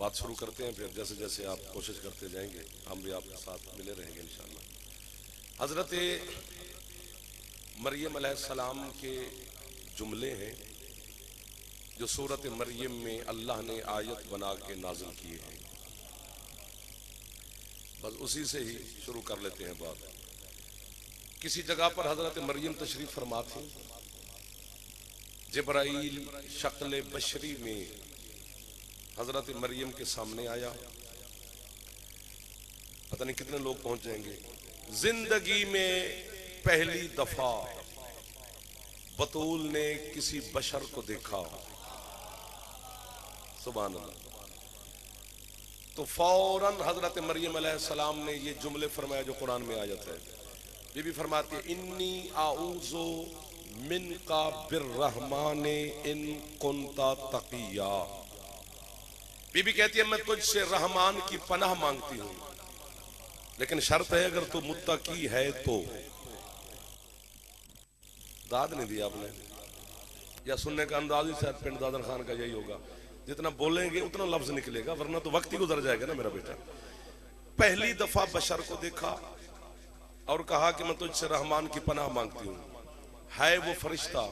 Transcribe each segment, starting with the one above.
बात शुरू करते हैं, फिर जैसे जैसे आप कोशिश करते जाएंगे हम भी आपके साथ मिले रहेंगे इंशाअल्लाह। हजरत मरियम अलैहिस्सलाम के जुमले हैं जो सूरत मरियम में अल्लाह ने आयत बना के नाजिल किए हैं। बस उसी से ही शुरू कर लेते हैं बात। किसी जगह पर हजरत मरियम तशरीफ फरमा थी। जिब्राइल शक्ल बशरी में हजरत मरियम के सामने आया। पता नहीं कितने लोग पहुंच जाएंगे। जिंदगी में पहली दफा बतूल ने किसी बशर को देखा। सुभान अल्लाह। तो फौरन हजरत मरियम अलैहिस्सलाम ने ये जुमले फरमाया जो कुरान में आयत है। बीबी फरमाती है इन्नी आऊज़ु मिनका बिर्रहमाने इन कुंता तकिया। बीबी कहती है मैं तुझसे रहमान की पनाह मांगती हूं, लेकिन शर्त है अगर तू मुत्तकी है तो। दाद नहीं दी आपने, या सुनने का अंदाज ही शायद पिंड दादर खान का यही होगा, जितना बोलेंगे उतना लफ्ज निकलेगा, वरना तो वक्त ही गुजर जाएगा ना मेरा बेटा। पहली दफा बशर को देखा और कहा कि मैं तुझसे रहमान की पनाह मांगती हूं। है वो फरिश्ता।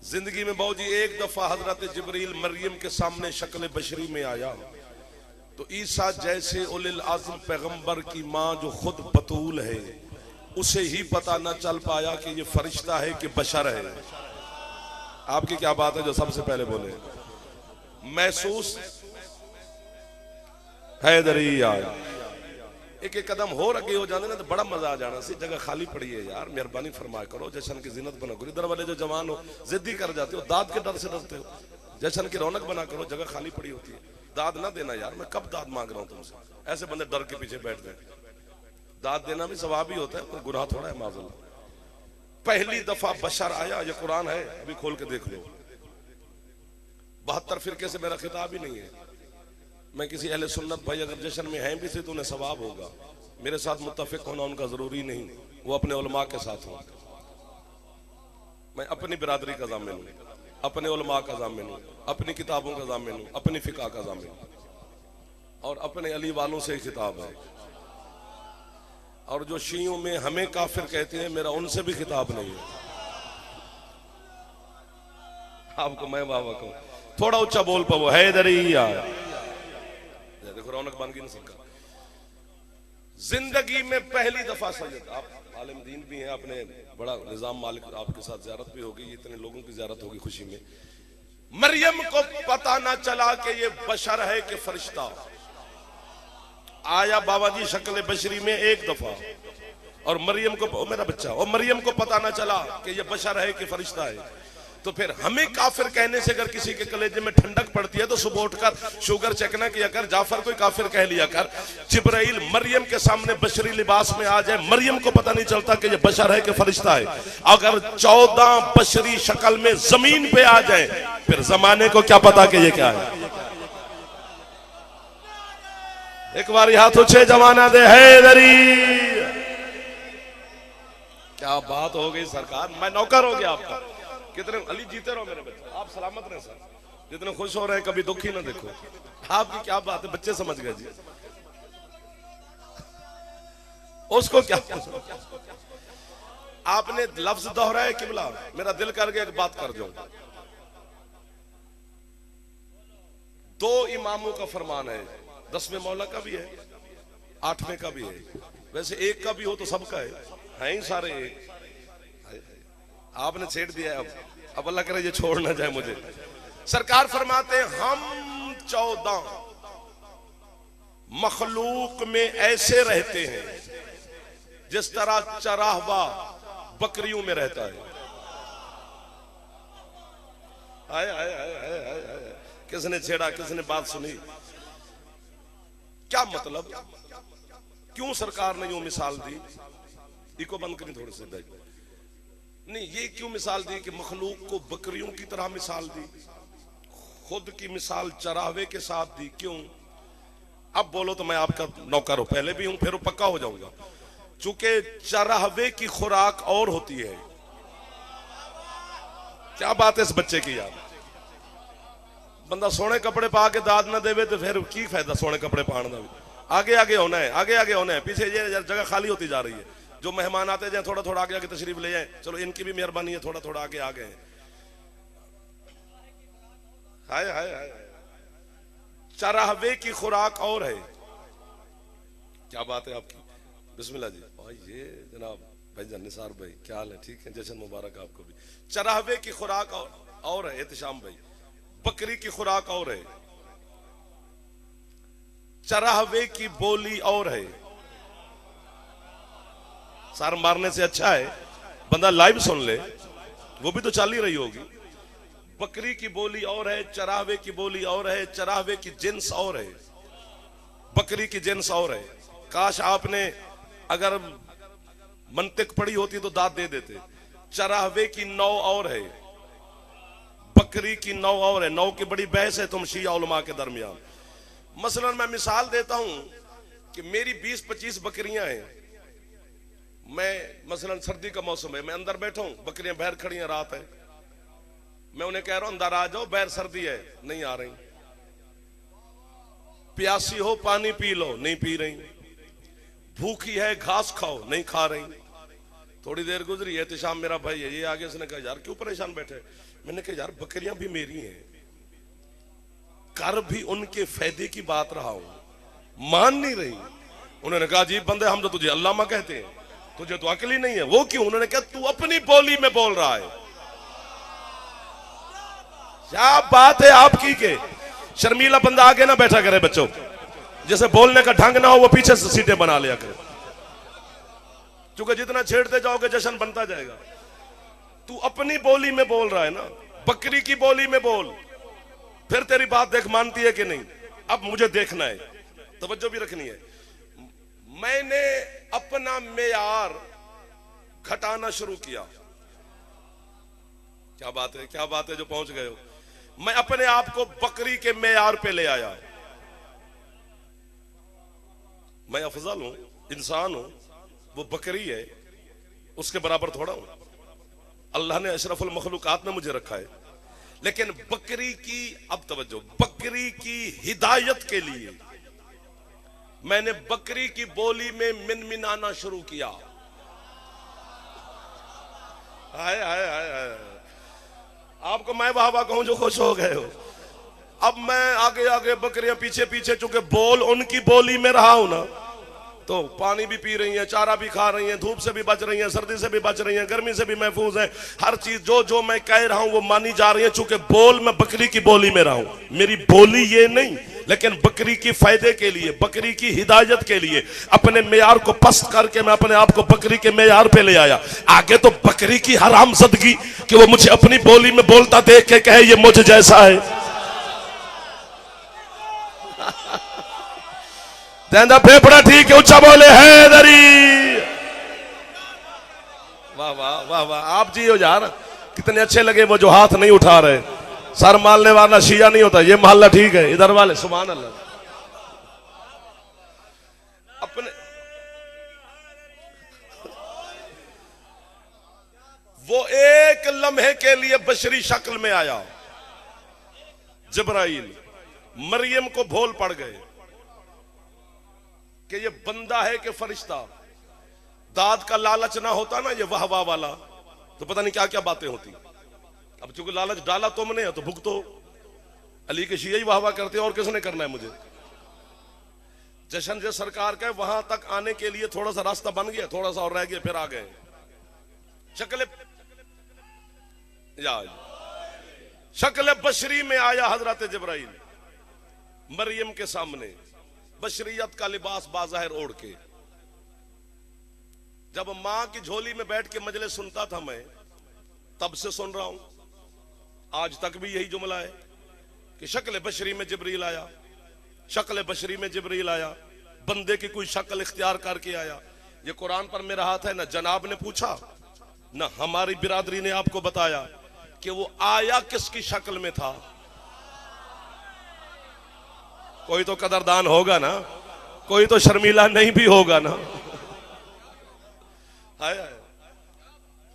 जिंदगी में बाबूजी एक दफा हजरत जिब्रील मरियम के सामने शक्ल बशरी में आया तो ईसा जैसे उलिल आज़म पैगंबर की मां जो खुद बतूल है उसे ही पता न चल पाया कि ये फरिश्ता है कि बशर है। आपकी क्या बात है जो सबसे पहले बोले। महसूस है दरिया एक एक कदम हो रखे हो जाने ना तो बड़ा मजा आ जाना सी। जगह खाली पड़ी है यार, मेहरबानी फरमाया करो, जश्न की जिन्नत बना करो। इधर वाले जो जवान हो जिद्दी कर जाते हो, दाद के डर से डरते हो, जश्न की रौनक बना करो, जगह खाली पड़ी होती है। दाद ना देना यार, मैं कब दाद मांग रहा हूं तुमसे। ऐसे बंदे डर के पीछे बैठ गए। दाद देना भी सवाब ही होता है, कोई गुनाह थोड़ा है माज़अल्लाह। पहली दफा बशर आया, ये कुरान है, अभी खोल के देख लो। 72 फिरके से मेरा खिताब ही नहीं है। मैं किसी अहले सुन्नत भाई अगर जश्न में हैं भी से तो उन्हें सवाब होगा। मेरे साथ मुत्तफिक होना उनका जरूरी नहीं, वो अपने उलमा के साथ हो। मैं अपनी बिरादरी का ज़ामिन हूं, अपने उलमा का ज़ामिन हूं, अपनी किताबों का ज़ामिन हूं, अपनी फिका का ज़ामिन हूं, और अपने अली वालों से खिताब है। और जो शियों में हमें काफिर कहते हैं, मेरा उनसे भी खिताब नहीं है। आपको मैं वाह वाह कहूं, थोड़ा ऊंचा बोल पाओ हैदरिया। देखो रौनक बन गई ना। जिंदगी में पहली दफा सैयद, आप आलिम दीन भी हैं, आपने बड़ा निजाम मालिक, आपके साथ ज़ियारत भी होगी, इतने लोगों की ज़ियारत होगी खुशी में। मरियम को पता ना चला कि ये बशर है कि फरिश्ता। आया बाबा जी शक्ल बशरी में एक दफा, और मरियम को, मेरा बच्चा, और मरियम को पता ना चला कि ये बशर है कि फरिश्ता है। तो फिर हमें काफिर कहने से अगर किसी के कलेजे में ठंडक पड़ती है तो सुबह उठकर शुगर चेक ना किया कर, जाफर कोई काफिर कह लिया कर। जिब्राइल मरियम के सामने बशरी लिबास में आ जाए, मरियम को पता नहीं चलता कि ये बशर है कि फरिश्ता है। अगर 14 बशरी शक्ल में जमीन पे आ जाए फिर जमाने को क्या पता कि ये क्या है। एक बार हाथ उछे जमाना दे हैदरी। क्या बात हो गई सरकार, मैं नौकर हो गया आपका। कितने अली जीते रहो मेरे बच्चे, आप सलामत रहे सर। जितने खुश हो रहे हैं कभी दुखी ना देखो। आपकी क्या बात है, बच्चे समझ गए जी। उसको क्या आपने लफ्ज दोहराए किबला, मेरा दिल कर गया एक बात कर जाऊं। 2 इमामों का फरमान है, 10वें मौला का भी है, 8वें का भी है। वैसे एक का भी हो तो सबका है ही सारे एक। आपने छेड़ दिया है, अब अल्लाह करे ये छोड़ ना जाए मुझे। सरकार फरमाते हैं हम 14 मखलूक में ऐसे रहते हैं जिस तरह चराहवा बकरियों में रहता है। आए आए आए आए आए आए। किसने छेड़ा, किसने बात सुनी, क्या मतलब, क्यों सरकार ने यूं मिसाल दी। इको बंद करी थोड़े से दाई। नहीं, ये क्यों मिसाल दी कि मखलूक को बकरियों की तरह मिसाल दी, खुद की मिसाल चरावे के साथ दी, क्यों। अब बोलो तो मैं आपका नौकर हूं, पहले भी हूं फिर पक्का हो जाऊंगा। चूंकि चरावे की खुराक और होती है। क्या बात है इस बच्चे की यार, बंदा सोने कपड़े पा के दाद ना देवे तो फिर की फायदा सोने कपड़े पाने का भी। आगे आगे होना है, आगे आगे होना है, पीछे ये जगह खाली होती जा रही है। जो मेहमान आते जाए थोड़ा थोड़ा आगे आगे तशरीफ ले जाए, चलो इनकी भी मेहरबानी है, थोड़ा थोड़ा आगे आ गए। हाय हाय हाय, चराहवे की खुराक और है। क्या बात है आपकी, बिस्मिल्लाह जी। ये जनाब भाईजान निसार भाई क्या हाल है, ठीक है, जश्न मुबारक आपको भी। चराहवे की खुराक और है एहतिशाम भाई, बकरी की खुराक और है, चराहवे की बोली और है। सार मारने से अच्छा है बंदा लाइव सुन ले, वो भी तो चल ही रही होगी। बकरी की बोली और है, चराहवे की बोली और है, चराहवे की जिन्स और है, बकरी की जिन्स और है। काश आपने अगर मंतिक पढ़ी होती तो दाद दे देते। चराहवे की नौ और है, बकरी की नौ और है। नौ की बड़ी बहस है तुम शिया उलमा के दरमियान। मसलन मैं मिसाल देता हूं कि मेरी 20-25 बकरियां हैं। मैं मसलन सर्दी का मौसम है, मैं अंदर बैठा हूं, बकरियां बाहर खड़ी हैं, रात है, मैं उन्हें कह रहा हूं अंदर आ जाओ, बाहर सर्दी है, नहीं आ रही। प्यासी हो पानी पी लो, नहीं पी रही। भूखी है घास खाओ, नहीं खा रही। थोड़ी देर गुजरी, एहतिशाम मेरा भाई है, ये आगे उसने कहा यार क्यों परेशान बैठे। मैंने कहा यार बकरियां भी मेरी हैं, कर भी उनके फायदे की बात रहा हूं, मान नहीं रही। उन्होंने कहा अजीब बंदे, हम तो तुझे अल्लामा कहते हैं, तुझे तो अकल ही नहीं है। वो क्यों? उन्होंने कहा तू अपनी बोली में बोल रहा है। क्या बात है आपकी के शर्मीला बंदा आगे ना बैठा करे बच्चों, जैसे बोलने का ढंग ना हो वो पीछे से सीटें बना लिया करे, क्योंकि जितना छेड़ते जाओगे जश्न बनता जाएगा। तू अपनी बोली में बोल रहा है ना, बकरी की बोली में बोल, फिर तेरी बात देख मानती है कि नहीं। अब मुझे देखना है, तवज्जो भी रखनी है। मैंने अपना मेयार घटाना शुरू किया। क्या बात है, क्या बात है जो पहुंच गए हो। मैं अपने आप को बकरी के मेयार पे ले आया। मैं अफजल हूं, इंसान हूं, वो बकरी है, उसके बराबर थोड़ा हूं। अल्लाह ने अशरफुल मखलूकात में मुझे रखा है। लेकिन बकरी की, अब तवज्जो, बकरी की हिदायत के लिए मैंने बकरी की बोली में मिनमिनाना शुरू किया। हाय हाय हाय हाय, आपको मैं वाह वाह कहूं जो खुश हो गए हो। अब मैं आगे आगे, बकरियां पीछे पीछे, चूंकि बोल उनकी बोली में रहा हूं ना, तो पानी भी पी रही हैं, चारा भी खा रही हैं, धूप से भी बच रही हैं, सर्दी से भी बच रही हैं, गर्मी से भी महफूज है। हर चीज जो जो मैं कह रहा हूं वो मानी जा रही है, चूंकि बोल मैं बकरी की बोली में रहा हूं। मेरी बोली ये नहीं, लेकिन बकरी की फायदे के लिए, बकरी की हिदायत के लिए अपने मेयार को पस्त करके मैं अपने आप को बकरी के मेयार पे ले आया। आगे तो बकरी की हरामज़दगी कि वो मुझे अपनी बोली में बोलता देख के कहे ये मुझ जैसा है। फेफड़ा ठीक है, ऊंचा बोले है दरी। वाह वाह वाह वाह, आप जी हो यार, कितने अच्छे लगे वो जो हाथ नहीं उठा रहे। सर मारने वाला शिया नहीं होता, ये मोहल्ला ठीक है, इधर वाले सुभान अल्लाह। अपने वो एक लम्हे के लिए बशरी शक्ल में आया। जिब्राइल मरियम को भूल पड़ गए कि ये बंदा है कि फरिश्ता। दाद का लालच ना होता ना, ये वाह वाह वाला, तो पता नहीं क्या क्या बातें होती। अब चूंकि लालच डाला तुमने तो भुगतो। अली के शिया ही वाह वाह करते हैं, और किसने करना है मुझे। जश्न जो सरकार का वहां तक आने के लिए थोड़ा सा रास्ता बन गया, थोड़ा सा और रह गया, फिर आ गए। शक्ल बशरी में आया हजरत जिब्राइल मरियम के सामने, बशरियत का लिबास बाज़ाहिर ओढ़ के। जब मां की झोली में बैठ के मजलिस सुनता था मैं, तब से सुन रहा हूं, आज तक भी यही जुमला है कि शक्ल बशरी में जिब्रील आया, शक्ल बशरी में जिब्रील आया, बंदे की कोई शक्ल इख्तियार करके आया। ये कुरान पर मेरा हाथ है ना, जनाब ने पूछा ना हमारी बिरादरी ने आपको बताया कि वो आया किसकी शक्ल में था। कोई तो कदरदान होगा ना, कोई तो शर्मीला नहीं भी होगा ना। हाय हाय,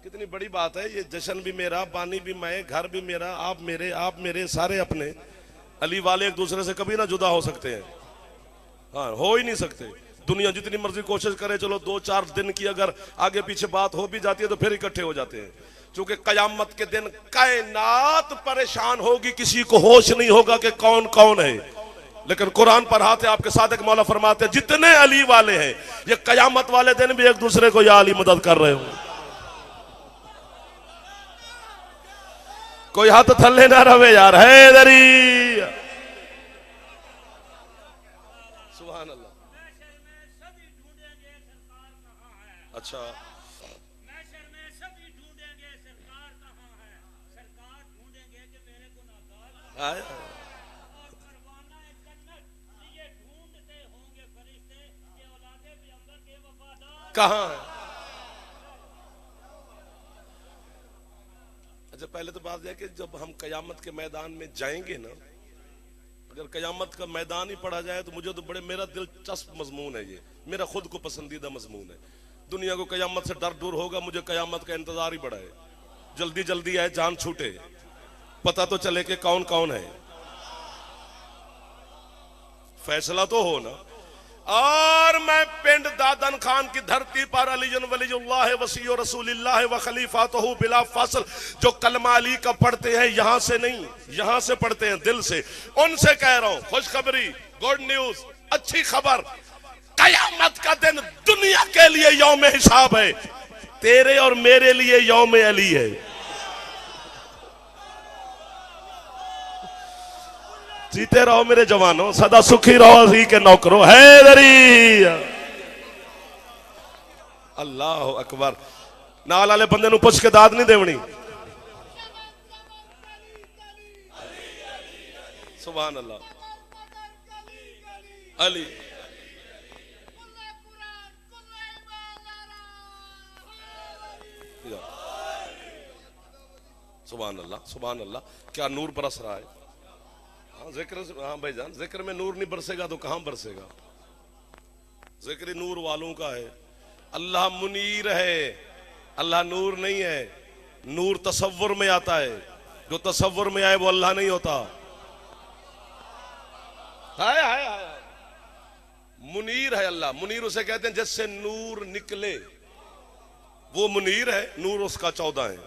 कितनी बड़ी बात है। ये जश्न भी मेरा, बानी भी मैं, घर भी मेरा, आप मेरे सारे अपने। अली वाले एक दूसरे से कभी ना जुदा हो सकते हैं, हाँ हो ही नहीं सकते। दुनिया जितनी मर्जी कोशिश करे, चलो 2-4 दिन की अगर आगे पीछे बात हो भी जाती है तो फिर इकट्ठे हो जाते हैं। क्योंकि कयामत के दिन कायनात परेशान होगी, किसी को होश नहीं होगा कि कौन कौन है। लेकिन कुरान पर हाथ है आपके सादिक मौला फरमाते हैं जितने अली वाले हैं ये कयामत वाले दिन भी एक दूसरे को या अली मदद कर रहे हो। कोई हाथ थल्ले ना रहे यार, हैदरी सुभान अल्लाह। अच्छा आए कहां है? अच्छा पहले तो बात यह कि जब हम कयामत के मैदान में जाएंगे ना, अगर कयामत का मैदान ही पढ़ा जाए तो मुझे तो बड़े मेरा दिलचस्प मजमून है, ये मेरा खुद को पसंदीदा मजमून है। दुनिया को कयामत से डर दूर होगा, मुझे कयामत का इंतजार ही बड़ा है। जल्दी जल्दी आए, जान छूटे, पता तो चले कि कौन कौन है, फैसला तो हो ना। और मैं पिंड दादन खान की धरती पर अलीजन वलीउल्लाह वसी रसूलिल्लाह व खलीफातहू बिला फसल जो कलमा अली का पढ़ते हैं, यहां से नहीं यहां से पढ़ते हैं दिल से, उनसे कह रहा हूं खुशखबरी, गुड न्यूज, अच्छी खबर, कयामत का दिन दुनिया के लिए यौम हिसाब है, तेरे और मेरे लिए यौम अली है। जीते रहो मेरे जवानों, सदा सुखी रहो अली के नौकरों, हैदरी अल्लाह अकबर। नाल वाले बंदे नूं पुछ के दाद नहीं देवनी। सुभान अल्लाह। अली सुभान अल्लाह सुभान अल्लाह, क्या नूर बरस रहा है। हाँ जिक्र, हाँ भाईजान, जिक्र में नूर नहीं बरसेगा तो कहां बरसेगा। जिक्र नूर वालों का है। अल्लाह मुनीर है, अल्लाह नूर नहीं है। नूर तसव्वुर में आता है, जो तसव्वुर में आए वो अल्लाह नहीं होता। हाय हाय हाय, मुनीर है अल्लाह। मुनीर उसे कहते हैं जिससे नूर निकले, वो मुनीर है, नूर उसका 14 है।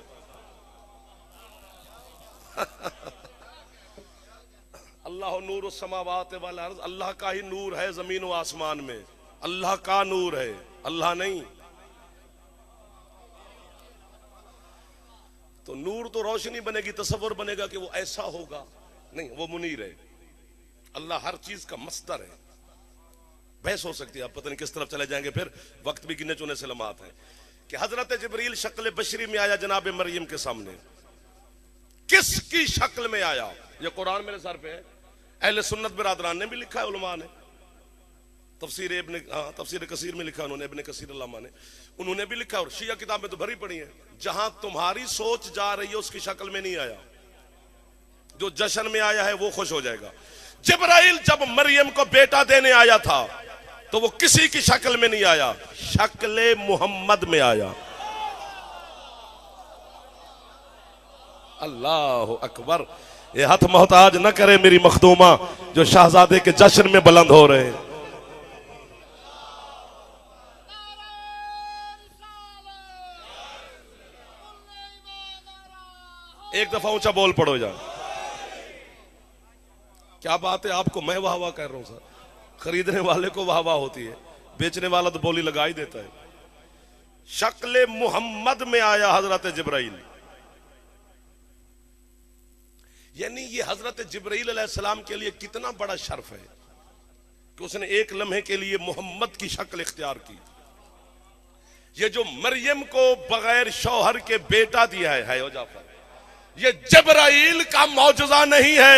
अल्लाह नूर समावात वल अर्ज़, अल्लाह का ही नूर है जमीन व आसमान में, अल्लाह का नूर है, अल्लाह नहीं। तो नूर तो रोशनी बनेगी, तसव्वुर बनेगा कि वो ऐसा होगा, नहीं, वो मुनीर है। अल्लाह हर चीज का मस्दर है। बहस हो सकती है, आप पता नहीं किस तरफ चले जाएंगे, फिर वक्त भी गिने चुने से लम्हात है कि हजरत जिब्रील शक्ल बशरी में आया जनाब मरियम के सामने। किसकी शक्ल में आया? ये कुरान मेरे सर पे है, अहले सुन्नत बिरादरान ने भी लिखा है, उलमा ने, तफसीर कसीर में लिखा उन्होंने, इब्ने कसीर अल्लामा ने, उन्होंने भी लिखा, और शिया किताब में तो भरी पड़ी है। जहां तुम्हारी सोच जा रही है उसकी शक्ल में नहीं आया, जो जश्न में आया है वो खुश हो जाएगा। जिब्राइल जब मरियम को बेटा देने आया था तो वो किसी की शक्ल में नहीं आया, शक्ल मोहम्मद में आया। अल्लाह अकबर। ये हथ मोहताज न करे मेरी मखदूमा जो शहजादे के जश्न में बुलंद हो रहे हैं। एक दफा ऊंचा बोल पड़ो जा। क्या बात है, आपको मैं वाह वाह कर रहा हूं सर, खरीदने वाले को वाह वाह होती है, बेचने वाला तो बोली लगा ही देता है। शक्ल मोहम्मद में आया हजरत जिब्राइल, यानी ये हजरत जिब्राइल अलैहिस्सलाम के लिए कितना बड़ा शर्फ है कि उसने एक लम्हे के लिए मोहम्मद की शक्ल इख्तियार की। ये जो मरियम को बगैर शौहर के बेटा दिया है ओ जाफर, ये जिब्राइल का मौजज़ा नहीं है,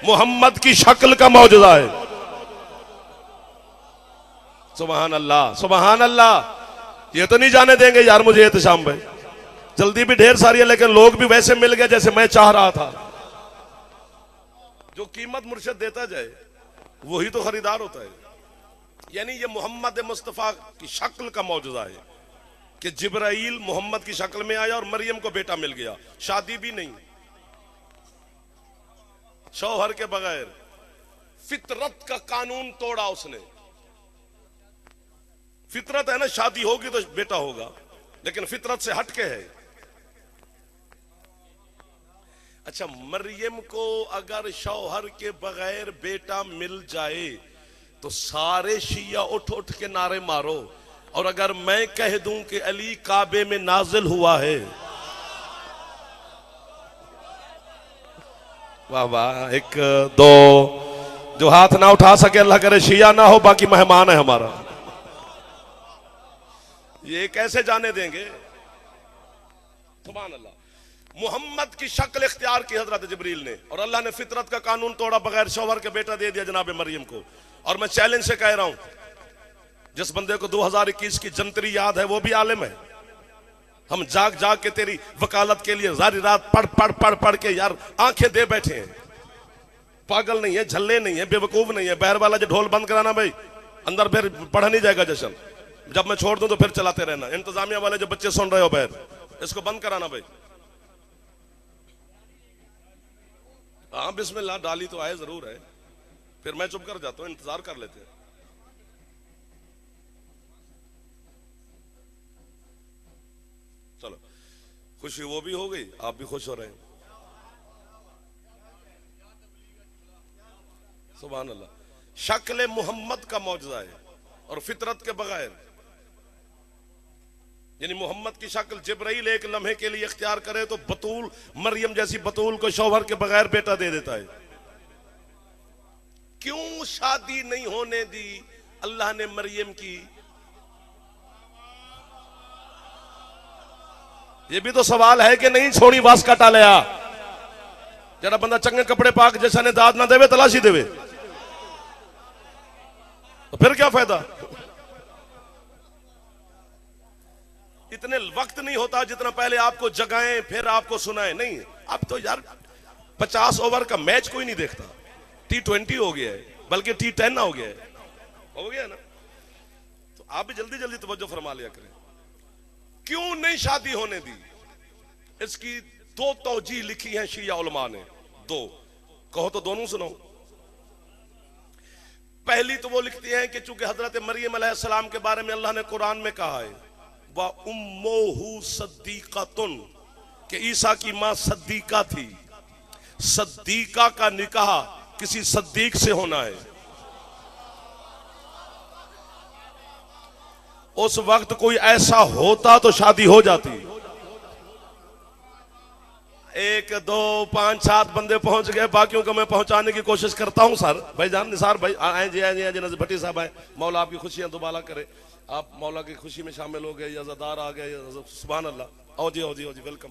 मोहम्मद की शक्ल का मौजज़ा है। सुभान अल्लाह सुभान अल्लाह। ये तो नहीं जाने देंगे यार मुझे एहतशाम भाई, जल्दी भी ढेर सारी है, लेकिन लोग भी वैसे मिल गए जैसे मैं चाह रहा था। जो कीमत मुर्शिद देता जाए वही तो खरीदार होता है। यानी ये मोहम्मद मुस्तफा की शक्ल का मौजूदा है कि जिब्राइल मोहम्मद की शक्ल में आया और मरियम को बेटा मिल गया, शादी भी नहीं। शौहर के बगैर। फितरत का कानून तोड़ा उसने। फितरत है ना, शादी होगी तो बेटा होगा, लेकिन फितरत से हटके है। अच्छा, मरियम को अगर शौहर के बगैर बेटा मिल जाए तो सारे शिया उठ उठ के नारे मारो। और अगर मैं कह दूं कि अली काबे में नाजिल हुआ है, वाह वाह, एक दो, जो हाथ ना उठा सके अल्लाह करे शिया ना हो, बाकी मेहमान है हमारा। ये कैसे जाने देंगे? सुभान अल्लाह। मोहम्मद की शक्ल इख्तियार की हजरत जिब्रील ने, और अल्लाह ने फितरत का कानून तोड़ा, बगैर शौहर के बेटा दे दिया जनाब मरियम को। और मैं चैलेंज से कह रहा हूं, जिस बंदे को 2021 की जंतरी याद है वो भी आलिम है। हम जाग जाग के तेरी वकालत के लिए सारी रात पढ़ पढ़ पढ़ पढ़ के यार आंखें दे बैठे हैं। पागल नहीं है, झल्ले नहीं है, बेवकूफ नहीं है। बहर वाला जो ढोल बंद कराना भाई, अंदर फिर पढ़ा नहीं जाएगा जश्न। जब मैं छोड़ दूं तो फिर चलाते रहना। इंतजामिया वाले जो बच्चे सुन रहे हो बहर, इसको बंद कराना भाई। हाँ बिस्मिल्लाह, डाली तो आए जरूर है, फिर मैं चुप कर जाता हूं, इंतजार कर लेते हैं। चलो, खुशी वो भी हो गई, आप भी खुश हो रहे हैं। सुभान अल्लाह। शक्ल मोहम्मद का मौजूदा है और फितरत के बगैर, यानी मोहम्मद की शक्ल जिब्राइल एक लम्हे के लिए इख्तियार करे तो बतूल, मरियम जैसी बतूल को शौहर के बगैर बेटा दे देता है। क्यों शादी नहीं होने दी अल्लाह ने मरियम की? ये भी तो सवाल है कि नहीं। छोड़ी वास काटा लिया, जरा बंदा चंगे कपड़े पाक जैसा ने दाद ना देवे, तलाशी देवे, तो फिर क्या फायदा? इतने वक्त नहीं होता जितना पहले आपको जगाएं फिर आपको सुनाएं। नहीं, अब तो यार 50 ओवर का मैच कोई नहीं देखता। T20 हो गया है, बल्कि T10 हो गया है, हो गया ना। तो आप भी जल्दी जल्दी तवज्जो फरमा लिया करें। क्यों नहीं शादी होने दी? इसकी दो तौजीह लिखी है शिया उलमा ने। दो कहो तो दोनों सुनो। पहली तो वो लिखती हैं कि चूंकि हजरत मरियम अलैहिस्सलाम के बारे में अल्लाह ने कुरान में कहा है व उम्मुहु सद्दीक़तुन, कि ईसा की मां सद्दीका थी। सद्दीका का निकाह किसी सद्दीक से होना है। उस वक्त कोई ऐसा होता तो शादी हो जाती। 1 2 5 7 बंदे पहुंच गए, बाकियों को मैं पहुंचाने की कोशिश करता हूं। सर भाईजान निसार भाई आए जी, आए जी नजर भट्टी साहब आए। मौला आपकी खुशियां दुबाला करे, आप मौला की खुशी में शामिल हो गए, यज़ादार आ गए। सुभान अल्लाह। आओ जी, आओ जी, आओ जी, वेलकम।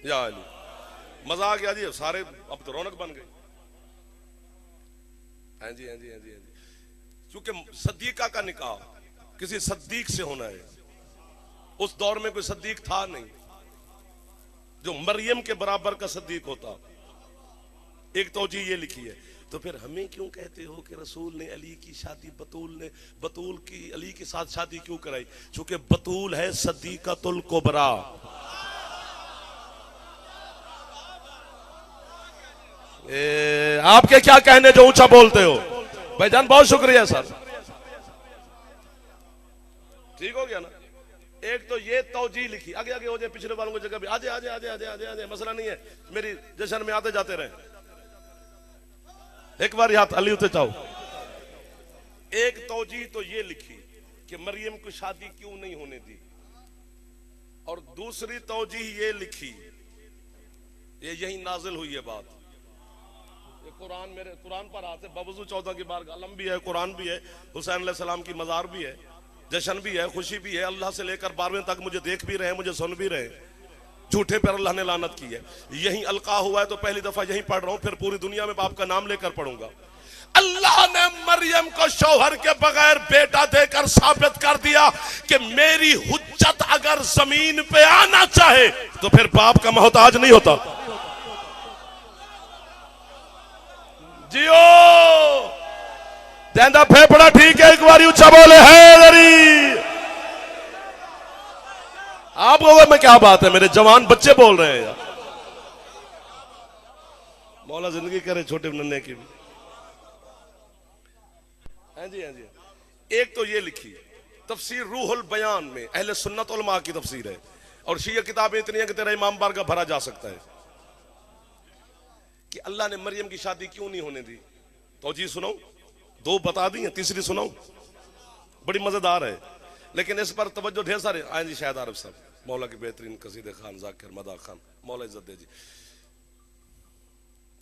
या अली, मजा आ गया जी, सारे अब तो रौनक बन गई। हाँ जी, हाँ जी, हाँ जी, हाँ जी। क्योंकि सद्दीका का निकाह किसी सद्दीक से होना है। उस दौर में कोई सद्दीक था नहीं जो मरियम के बराबर का सद्दीक होता। एक तौजीह ये लिखी है। तो फिर हमें क्यों कहते हो कि रसूल ने अली की शादी बतूल की अली के साथ शादी क्यों कराई? चूंकि बतूल है सद्दीक़तुल कुबरा। आपके क्या कहने जो ऊंचा बोलते हो भाईजान, बहुत शुक्रिया सर। ठीक हो गया ना। एक तो ये तौजीह लिखी, आगे आगे हो जाए, पिछले वालों की जगह भी आजे आजे आजे आजे आजे आजे, मसला नहीं है। मेरी जश्न में आते जाते रहे। एक बार हाथ अली उते चाहो। एक तौजीह तो ये लिखी कि मरियम को शादी क्यों नहीं होने दी, और दूसरी तौजीह ये लिखी, ये यही नाजिल हुई है बात। ये कुरान, मेरे कुरान पर आते बवजू 14 की बार लंबी है, कुरान भी है, हुसैन अलैहिस्सलाम की मजार भी है, जश्न भी है, खुशी भी है। अल्लाह से लेकर 12वें तक मुझे देख भी रहे हैं, मुझे सुन भी रहे हैं। झूठे पर अल्लाह ने लानत की है। यही अलका हुआ है तो पहली दफा यही पढ़ रहा हूं, फिर पूरी दुनिया में बाप का नाम लेकर पढ़ूंगा। अल्लाह ने मरियम को शौहर के बगैर बेटा देकर साबित कर दिया कि मेरी हुज्जत अगर जमीन पे आना चाहे तो फिर बाप का मोहताज नहीं होता। जियो देंदा फेफड़ा ठीक है, एक बार ऊंचा बोले हैदरी। आपको में क्या बात है, मेरे जवान बच्चे बोल रहे हैं यार। मौला जिंदगी करे छोटे नन्हे की भी। हाँ जी, हाँ जी। एक तो ये लिखी तफसीर रूहुल बयान में अहले सुन्नत उलमा की तफसीर है, और शिया किताबें इतनी है कि तेरा इमाम बारगाह भरा जा सकता है कि अल्लाह ने मरियम की शादी क्यों नहीं होने दी। तो जी सुनाऊं, दो बता दी, तीसरी सुनाऊं, बड़ी मजेदार है, लेकिन इस पर तवज्जो ढेर सारे आए जी। शायद आरिफ साहब, मौला के बेहतरीन कसीदे खान जाकिर मदा खान, मौला इज्जत दे जी।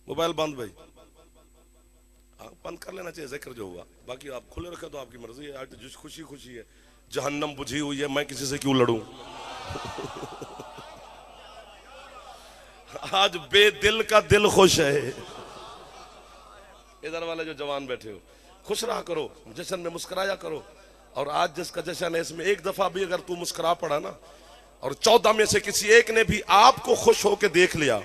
मोबाइल बंद भाई, बंद कर लेना चाहिए जिक्र जो हुआ, बाकी आप खुले रखे तो आपकी मर्जी है। आज तो जिस खुशी खुशी है, जहन्नम बुझी हुई है, मैं किसी से क्यों लड़ूं। आज बेदिल का दिल खुश है। इधर वाले जो जवान बैठे हो, खुश रहा करो, जश्न में मुस्कुराया करो। और आज जिसका जश्न है, इसमें एक दफा भी अगर तू मुस्कुरा पड़ा ना, और 14 में से किसी एक ने भी आपको खुश होकर देख लिया,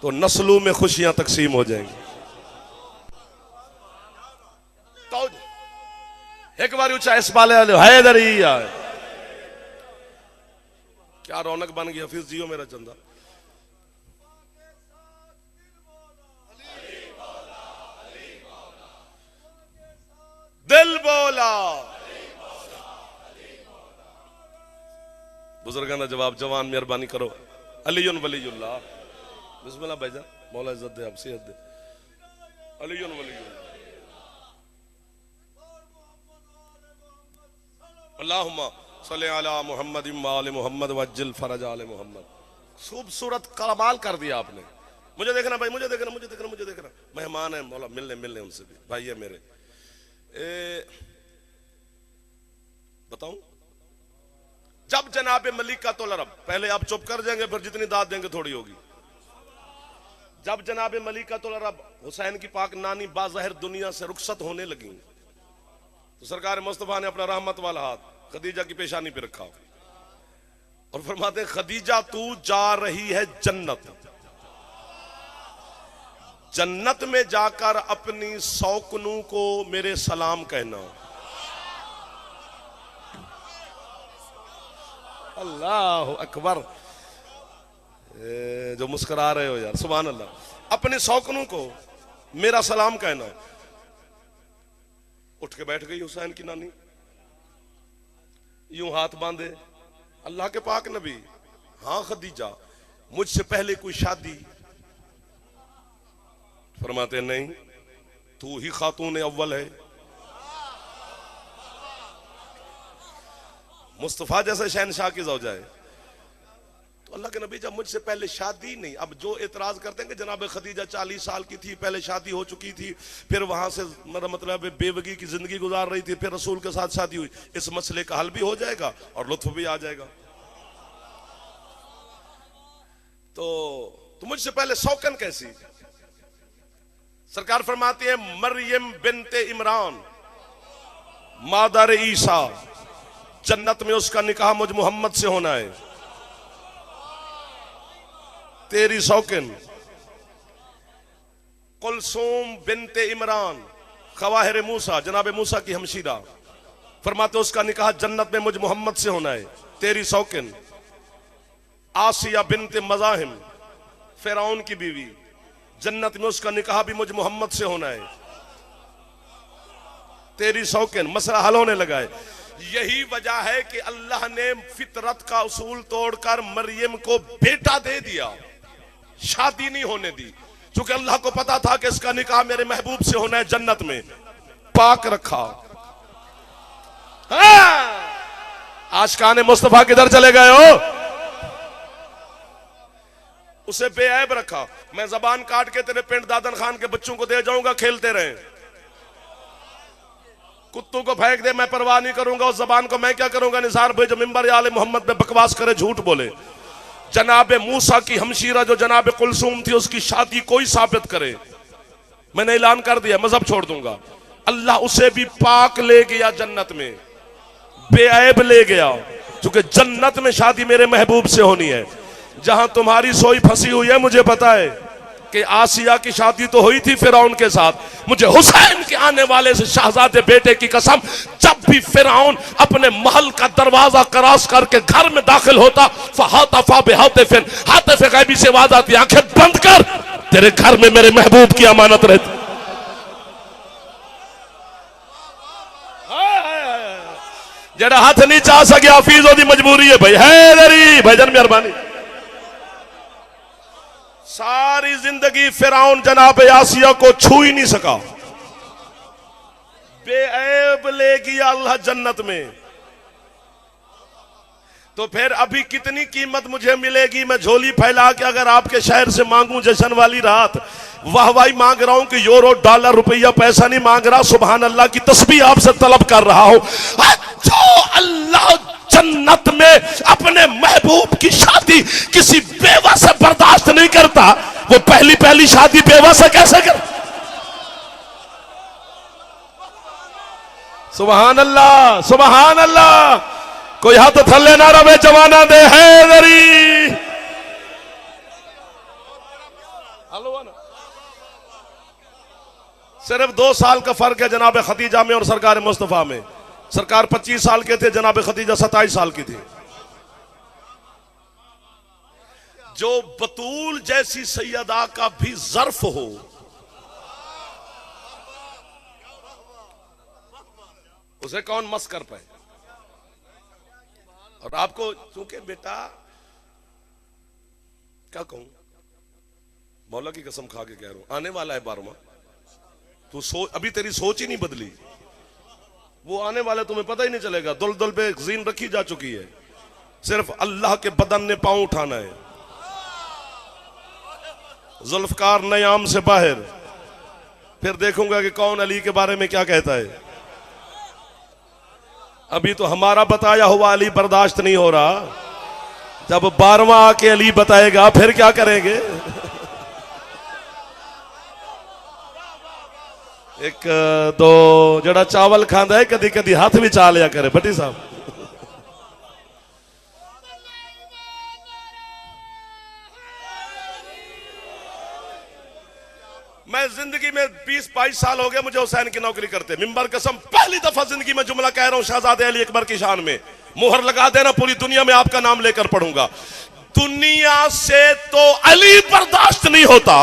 तो नस्लों में खुशियां तकसीम हो जाएंगी। तो एक बार ऊंचा इस वाले हैदरी यार, क्या रौनक बन गया। फिर जियो मेरा चंदा। दिल बोला, बुजुर्गां दा जवाब, जवान मेहरबानी करो। अलीयुन वलीयुल्लाह, बिस्मिल्लाह भाईजान, मौला इज्जत दे, आप सेहत दे। अलीयुन वलीयुल्लाह, अल्लाहुम्मा सल्ली अला मुहम्मद व आले मुहम्मद वज्जिल फरज आले मुहम्मद। खूबसूरत कमाल कर दिया आपने। मुझे देखना भाई, मुझे देखना, मुझे देखना, मुझे देखना। मेहमान है मौला, मिलने उनसे भी, भाई है मेरे। बताऊं, जब जनाबे मलिका तो अरब, पहले आप चुप कर जाएंगे, फिर जितनी दाद देंगे थोड़ी होगी। जब जनाबे मलिका तो अरब हुसैन की पाक नानी बाज़ाहिर दुनिया से रुखसत होने लगी, तो सरकार मुस्तफा ने अपना रहमत वाला हाथ खदीजा की पेशानी पे रखा और फरमाते, खदीजा तू जा रही है जन्नत, जन्नत में जाकर अपनी सौकनों को मेरे सलाम कहना। अल्लाह अकबर। जो मुस्कुरा रहे हो यार, सुभान अल्लाह। अपने सौकनों को मेरा सलाम कहना। उठ के बैठ गई हुसैन की नानी, यूं हाथ बांधे। अल्लाह के पाक नबी, हाँ खदीजा, मुझसे पहले कोई शादी? फरमाते नहीं, तू ही खातून अव्वल है। मुस्तफा जैसे शहनशाह की ज़ौजा है। तो अल्लाह के नबी, जब मुझसे पहले शादी नहीं, अब जो एतराज करते हैं कि जनाब खदीजा 40 साल की थी, पहले शादी हो चुकी थी, फिर वहां से मतलब बेवगी की जिंदगी गुजार रही थी, फिर रसूल के साथ शादी हुई, इस मसले का हल भी हो जाएगा और लुत्फ भी आ जाएगा। तो मुझसे पहले सौकन कैसी? सरकार फरमाती है, मरियम बिनते इमरान मादर ईसा, जन्नत में उसका निकाह मुझ मोहम्मद से होना है। तेरी सौकिन कुलसूम बिनते इमरान खवाहिर मूसा, जनाब मूसा की हमशीरा, फरमाते उसका निकाह जन्नत में मुझ मोहम्मद से होना है। तेरी सौकिन आसिया बिनते मजाहिम, फिरौन की बीवी, जन्नत में उसका निकाह भी मुझ मोहम्मद से होना है। तेरी सौकिन, मसला हल होने लगा है। यही वजह है कि अल्लाह ने फितरत का उसूल तोड़कर मरियम को बेटा दे दिया, शादी नहीं होने दी, क्योंकि अल्लाह को पता था कि इसका निकाह मेरे महबूब से होना है, जन्नत में पाक रखा। आशिकाने मुस्तफा किधर चले गए हो? उसे बेऐब रखा। मैं जबान काट के तेरे पिंड दादन खान के बच्चों को दे जाऊंगा, खेलते रहे, कुत्तों को फेंक दे, मैं परवाह नहीं करूंगा। उस जबान को मैं क्या करूंगा? निसार भाई जो मिंबर आले मोहम्मद पे बकवास करे, झूठ बोले। जनाबे मूसा की हमशीरा जो जनाबे कुलसूम थी, उसकी शादी कोई साबित करे, मैंने ऐलान कर दिया, मजहब छोड़ दूंगा। अल्लाह उसे भी पाक ले गया, जन्नत में बेऐब ले गया, क्योंकि जन्नत में शादी मेरे महबूब से होनी है। जहां तुम्हारी सोई फंसी हुई है, मुझे पता है कि आसिया की शादी तो हुई थी फिरौन के साथ, मुझे हुसैन के आने वाले से शहजादे बेटे की कसम, जब भी फिरौन अपने महल का दरवाजा क्रॉस करके घर में दाखिल होता, हातिफ गैबी से आवाज आती, आंखें बंद कर, तेरे घर में मेरे महबूब की अमानत रहती। जरा हाथ नहीं चाह सके हाफिज ओदी मजबूरी है भाई, हैदरी भाईजान मेहरबानी। सारी जिंदगी फिरौन जनाब आसिया को छू ही नहीं सका, बेऐब ले गया अल्लाह जन्नत में। तो फिर अभी कितनी कीमत मुझे मिलेगी, मैं झोली फैला के अगर आपके शहर से मांगू जश्न वाली रात, वाहवाही मांग रहा हूं कि यूरो डॉलर रुपया पैसा नहीं मांग रहा, सुभान अल्लाह की तस्बीह आपसे तलब कर रहा हूं। जो अल्लाह जन्नत में अपने महबूब की शादी किसी बेवा से बर्दाश्त नहीं करता, वो पहली पहली शादी बेवा से कैसे कर? सुभान अल्लाह, सुभान अल्लाह। कोई हाथ थल्ले ना रवे, जवाना दे हैदरी। सिर्फ 2 साल का फर्क है जनाब खदीजा में और सरकार मुस्तफा में। सरकार 25 साल के थे, जनाब खदीजा 27 साल की थी। जो बतूल जैसी सैयदा का भी ज़र्फ हो, उसे कौन मस कर पाए। और आपको चूंकि बेटा क्या कहूं, मौला की कसम खा के कह रहा हूं, आने वाला है 12वां। तू अभी तेरी सोच ही नहीं बदली, वो आने वाला तुम्हें पता ही नहीं चलेगा। दुल पे जीन रखी जा चुकी है, सिर्फ अल्लाह के बदन ने पांव उठाना है। जुल्फकार नयाम से बाहर, फिर देखूंगा कि कौन अली के बारे में क्या कहता है। अभी तो हमारा बताया हुआ अली बर्दाश्त नहीं हो रहा, जब 12वां आके अली बताएगा फिर क्या करेंगे। एक दो जड़ा चावल खांदा है कदी कदी हाथ भी चा लिया करे भट्टी साहब। मैं जिंदगी में 20-22 साल हो गए मुझे हुसैन की नौकरी करते, मिंबर कसम पहली दफा जिंदगी में जुमला कह रहा हूं शहजादे अली अकबर की शान में। मुहर लगा देना, पूरी दुनिया में आपका नाम लेकर पढ़ूंगा। दुनिया से तो अली बर्दाश्त नहीं होता,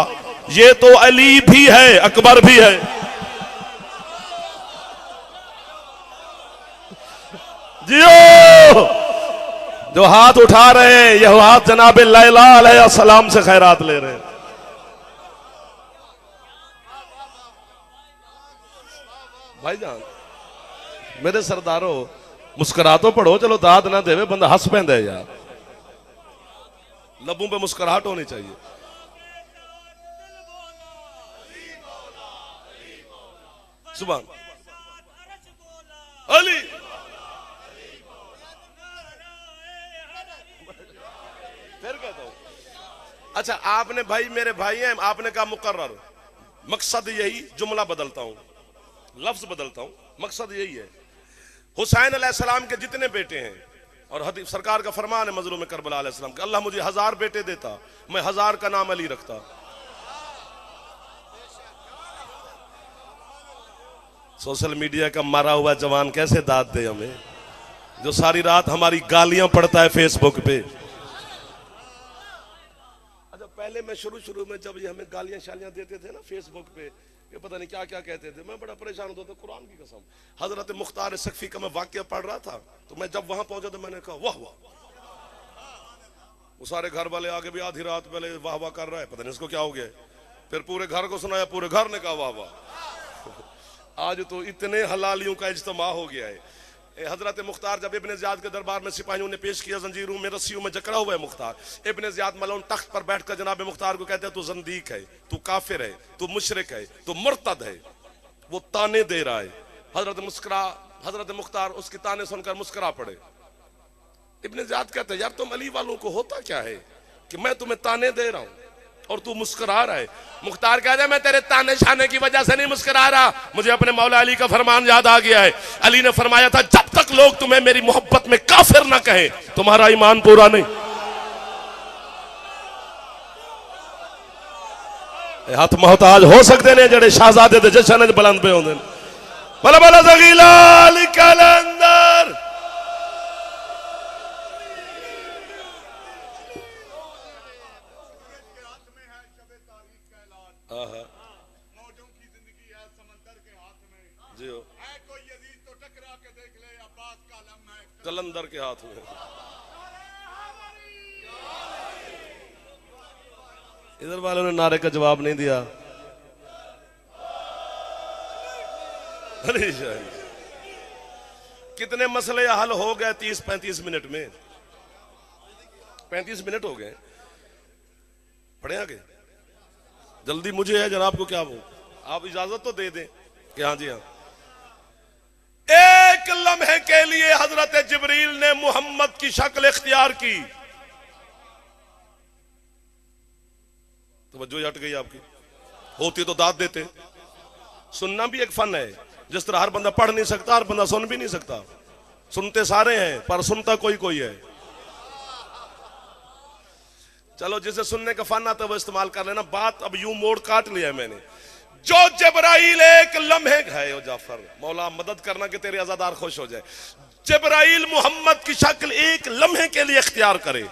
ये तो अली भी है अकबर भी है। जियो जो हाथ उठा रहे हैं, यह हाथ जनाब लैला अलैहिस्सलाम से खैरात ले रहे हैं। भाईजान मेरे सरदारों, मुस्कुरा तो पढ़ो, चलो दाद ना देवे बंदा हंस पैंदा है यार। लबों पे मुस्कुराहट होनी चाहिए। सुभान अली फिर कहता हूं। अच्छा आपने भाई मेरे भाई हैं, आपने कहा मुकर्रर, मकसद यही, जुमला बदलता हूं, लफ्ज बदलता हूं, मकसद यही है। हुसैन अलैहिस्सलाम के जितने बेटे हैं, और सरकार का फरमान है मजलूम करबला अलैहिस्सलाम का, अल्लाह मुझे 1000 बेटे देता, मैं 1000 का नाम अली रखता। सोशल मीडिया का मारा हुआ जवान कैसे दाद दे हमें, जो सारी रात हमारी गालियां पढ़ता है फेसबुक पे। अच्छा पहले मैं शुरू में जब ये हमें गालियां शालियां देते थे ना फेसबुक पे, ये पता नहीं क्या क्या कहते थे, मैं बड़ा परेशान होता था। कुरान की कसम, हजरत मुख्तार सकफी का मैं वाक्य पढ़ रहा था, तो मैं जब वहां पहुंचा तो मैंने कहा वाह वाह। वो सारे घर वाले आगे भी आधी रात पहले वाह वाह कर रहा है, पता नहीं इसको क्या हो गया। फिर पूरे घर को सुनाया, पूरे घर ने कहा वाह वाह। आज तो इतने हलालियों का इज्तिमा हो गया है। हजरत मुख्तार जब इब्ने ज़ियाद के दरबार में सिपाहियों ने पेश किया, जंजीरों में रस्सियों में जकड़ा हुआ है मुख्तार, इब्ने ज़ियाद मलऊन तख्त पर बैठकर जनाब मुख्तार को कहते हैं तू ज़ंदीक है, तू काफिर है, तू मुशरिक है, तू मुर्तद है। वो ताने दे रहा है। हजरत मुख्तार उसकी ताने सुनकर मुस्कुरा पड़े। इब्ने ज़ियाद कहते हैं यार तुम अली वालों को होता क्या है कि मैं तुम्हें ताने दे रहा हूं और तू मुस्कुरा रहा है। मुख्तार कहता है मैं तेरे ताने शाने की वजह से नहीं मुस्कुरा रहा, मुझे अपने मौला अली का फरमान याद आ गया है। अली ने फरमाया था जब तक लोग तुम्हें मेरी मोहब्बत में काफिर ना कहें तुम्हारा ईमान पूरा नहीं। हथ मोहताज हो सकते ने जड़े शहजादे दे जशन च बुलंद पे होंदे ने। बला बला ज़गीलाल कलंदर। कलंदर के हाथ में इधर वालों ने नारे का जवाब नहीं दिया। कितने मसले हल हो गए 30-35 मिनट में। 35 मिनट हो गए। पढ़े आगे जल्दी मुझे है जनाब को क्या वो आप इजाजत तो दे दें कि हाँ जी हाँ। एक लम्हे के लिए हजरत जिब्रील ने मोहम्मद की शक्ल इख्तियार की। तवज्जो हट गई आपकी। होती तो दाद देते। सुनना भी एक फन है। जिस तरह हर बंदा पढ़ नहीं सकता हर बंदा सुन भी नहीं सकता। सुनते सारे हैं पर सुनता कोई कोई है। चलो जिसे सुनने का फन आता है वो इस्तेमाल कर लेना। बात अब यूं मोड़ काट लिया है मैंने। जो जिब्राइल एक लम्हे है ओ जाफर मौला मदद करना कि तेरे अज़ादार खुश हो जाए। जिब्राइल मोहम्मद की शक्ल एक लम्हे के लिए इख्तियार करे।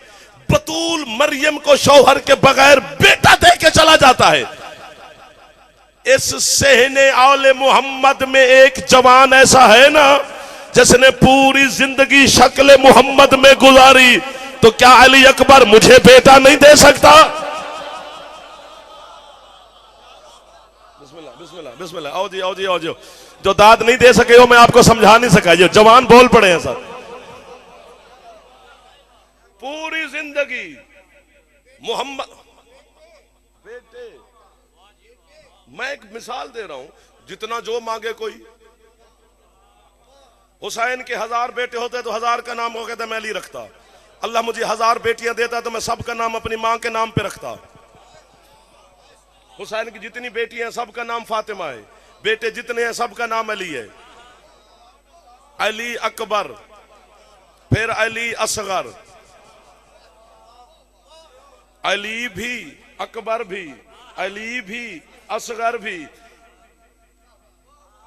बतूल मरियम को शौहर के बगैर बेटा दे के चला जाता है। इस सहने औले मोहम्मद में एक जवान ऐसा है ना जिसने पूरी जिंदगी शक्ल मोहम्मद में गुजारी। तो क्या अली अकबर मुझे बेटा नहीं दे सकता? बिस्मिल्लाह बिस्मिल्लाह बिस्मिल्लाह। आओ जी आओ जी आओ जी। जो दाद नहीं दे सके हो मैं आपको समझा नहीं सका। ये जवान बोल पड़े हैं सर। पूरी जिंदगी मोहम्मद बेटे। मैं एक मिसाल दे रहा हूं जितना जो मांगे कोई। हुसैन के 1000 बेटे होते तो 1000 का नाम हो कहता मैं अली रखता। अल्लाह मुझे 1000 बेटियां देता तो मैं सबका नाम अपनी मां के नाम पे रखता। हुसैन की जितनी बेटियां हैं सबका नाम फातिमा है। बेटे जितने हैं सबका नाम अली है। अली अकबर फिर अली असगर। अली भी अकबर भी अली भी असगर भी।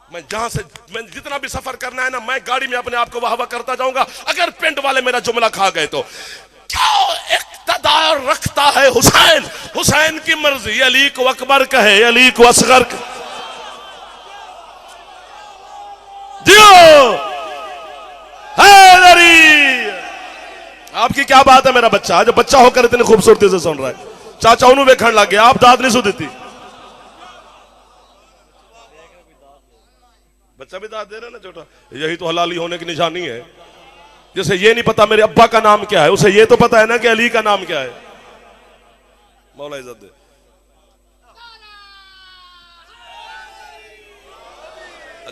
मैं जहां से मैं जितना भी सफर करना है ना मैं गाड़ी में अपने आप को वाह वाह करता जाऊंगा। अगर पिंड वाले मेरा जुमला खा गए तो क्यों इख्तिदार रखता है हुसैन। हुसैन की मर्जी अली को अकबर कहे अली को असगर जियो हैदरी। आपकी क्या बात है मेरा बच्चा आज बच्चा होकर इतनी खूबसूरती से सुन रहा है। चाचा उन्होंने वेखण लग गया आप दाद नहीं सु दी। बच्चा भी दाद दे रहा है ना छोटा। यही तो हलाली होने की निशानी है। जैसे ये नहीं पता मेरे अब्बा का नाम क्या है उसे ये तो पता है ना कि अली का नाम क्या है। मौला इज्जत दे।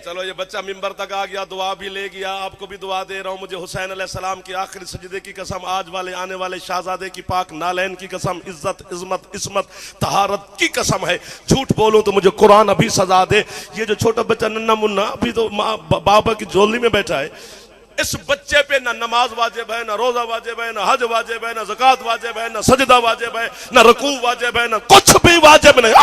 चलो ये बच्चा मिंबर तक आ गया दुआ भी ले गया। आपको भी दुआ दे रहा हूं। मुझे हुसैन अलैहिस्सलाम की आखिरी सजदे की कसम आज वाले आने वाले शाहजादे की पाक नालैन की कसम इज्जत इस्मत इस्मत तहारत की कसम है। झूठ बोलूं तो मुझे कुरान अभी सजा दे। ये जो छोटा बच्चा नन्ना मुन्ना अभी तो बाबा की झोली में बैठा है। इस बच्चे पे ना नमाज वाजिब है ना रोजा वाजिब है ना हज वाजिब है ना ज़कात वाजिब है ना सजदा वाजिब है ना रुकू वाजिब है ना कुछ भी वाजिब नहीं।